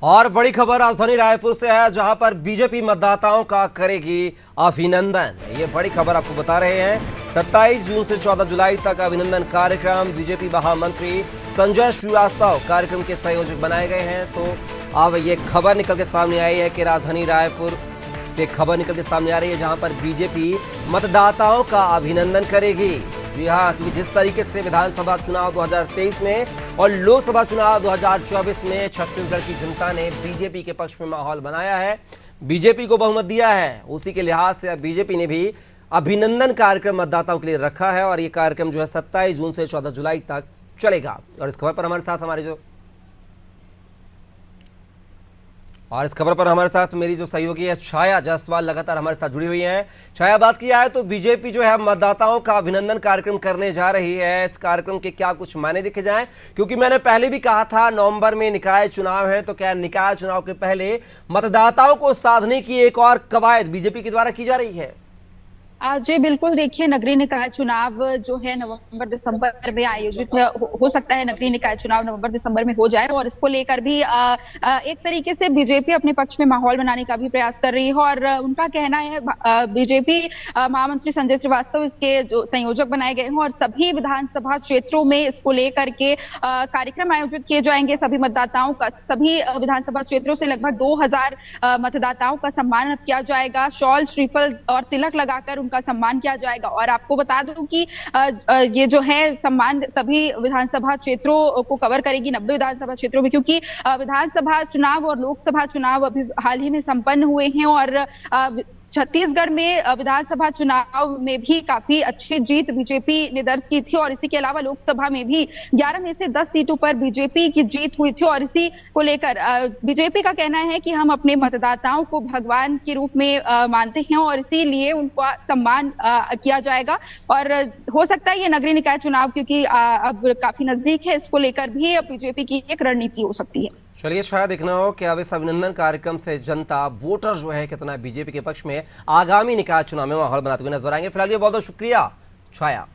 और बड़ी खबर राजधानी रायपुर से है, जहां पर बीजेपी मतदाताओं का करेगी अभिनंदन। ये बड़ी खबर आपको बता रहे हैं। 27 जून से 14 जुलाई तक अभिनंदन कार्यक्रम। बीजेपी महामंत्री संजय श्रीवास्तव कार्यक्रम के संयोजक बनाए गए हैं। तो अब ये खबर निकल के सामने आई है कि राजधानी रायपुर से खबर निकल के सामने आ रही है, जहां पर बीजेपी मतदाताओं का अभिनंदन करेगी। जी हाँ, क्योंकि जिस तरीके से विधानसभा चुनाव 2023 में और लोकसभा चुनाव 2024 में छत्तीसगढ़ की जनता ने बीजेपी के पक्ष में माहौल बनाया है, बीजेपी को बहुमत दिया है, उसी के लिहाज से अब बीजेपी ने भी अभिनंदन कार्यक्रम मतदाताओं के लिए रखा है। और ये कार्यक्रम जो है 27 जून से 14 जुलाई तक चलेगा। और इस खबर पर हमारे साथ मेरी जो सहयोगी है छाया जायसवाल लगातार हमारे साथ जुड़ी हुई हैं। छाया, बात किया है तो बीजेपी जो है मतदाताओं का अभिनंदन कार्यक्रम करने जा रही है। इस कार्यक्रम के क्या कुछ मायने देखे जाएं? क्योंकि मैंने पहले भी कहा था नवंबर में निकाय चुनाव है, तो क्या निकाय चुनाव के पहले मतदाताओं को साधने की एक और कवायद बीजेपी के द्वारा की जा रही है? जी बिल्कुल, देखिए नगरीय निकाय चुनाव जो है नवंबर दिसंबर में आयोजित है। हो सकता है नगरीय निकाय चुनाव नवंबर दिसंबर में हो जाए, और इसको लेकर भी एक तरीके से बीजेपी अपने पक्ष में माहौल बनाने का भी प्रयास कर रही है। और उनका कहना है, बीजेपी महामंत्री संजय श्रीवास्तव इसके जो संयोजक बनाए गए हैं, और सभी विधानसभा क्षेत्रों में इसको लेकर के कार्यक्रम आयोजित किए जाएंगे। सभी मतदाताओं का, सभी विधानसभा क्षेत्रों से लगभग 2000 मतदाताओं का सम्मान किया जाएगा। शॉल, श्रीफल और तिलक लगाकर का सम्मान किया जाएगा। और आपको बता दूं कि ये जो है सम्मान सभी विधानसभा क्षेत्रों को कवर करेगी, 90 विधानसभा क्षेत्रों में, क्योंकि विधानसभा चुनाव और लोकसभा चुनाव अभी हाल ही में संपन्न हुए हैं। और छत्तीसगढ़ में विधानसभा चुनाव में भी काफी अच्छी जीत बीजेपी ने दर्ज की थी, और इसी के अलावा लोकसभा में भी 11 में से 10 सीटों पर बीजेपी की जीत हुई थी। और इसी को लेकर बीजेपी का कहना है कि हम अपने मतदाताओं को भगवान के रूप में मानते हैं, और इसीलिए उनका सम्मान किया जाएगा। और हो सकता है ये नगरीय निकाय चुनाव, क्योंकि अब काफी नजदीक है, इसको लेकर भी बीजेपी की एक रणनीति हो सकती है। चलिए, शायद देखना हो कि अब इस अभिनंदन कार्यक्रम से जनता, वोटर जो है कितना बीजेपी के पक्ष में आगामी निकाय चुनाव में माहौल बनाते हुए नजर आएंगे। फिलहाल ये बहुत बहुत शुक्रिया छाया।